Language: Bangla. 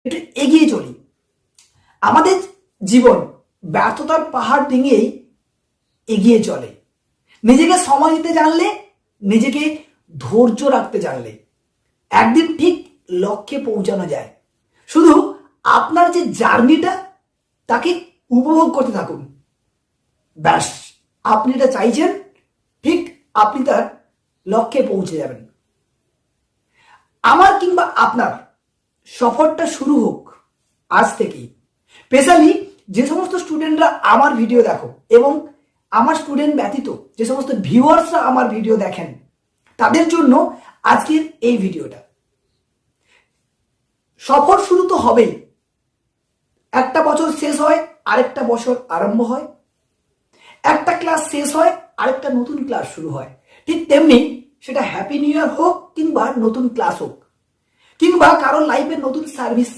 একটু এগিয়ে চলি। আমাদের জীবন ব্যর্থতার পাহাড় ডিঙিয়েই এগিয়ে চলে। নিজেকে সময় দিতে জানলে, নিজেকে ধৈর্য রাখতে জানলে একদিন ঠিক লক্ষ্যে পৌঁছানো যায়। শুধু আপনার যে জার্নিটা তাকে উপভোগ করতে থাকুন। ব্যাস, আপনি এটা চাইছেন, ঠিক আপনি তার লক্ষ্যে পৌঁছে যাবেন। আমার কিংবা আপনার সফরটা শুরু হোক আজ থেকেই। স্পেশালি যে সমস্ত স্টুডেন্টরা আমার ভিডিও দেখো এবং আমার স্টুডেন্ট ব্যতীত যে সমস্ত ভিউয়ার্সরা আমার ভিডিও দেখেন, তাদের জন্য আজকের এই ভিডিওটা। সফর শুরু তো হবেই। একটা বছর শেষ হয়, আরেকটা বছর আরম্ভ হয়। একটা ক্লাস শেষ হয়, আরেকটা নতুন ক্লাস শুরু হয়। ঠিক তেমনি সেটা হ্যাপি নিউ ইয়ার হোক কিংবা নতুন ক্লাস হোক, কিংবা কারোর লাইফে নতুন সার্ভিস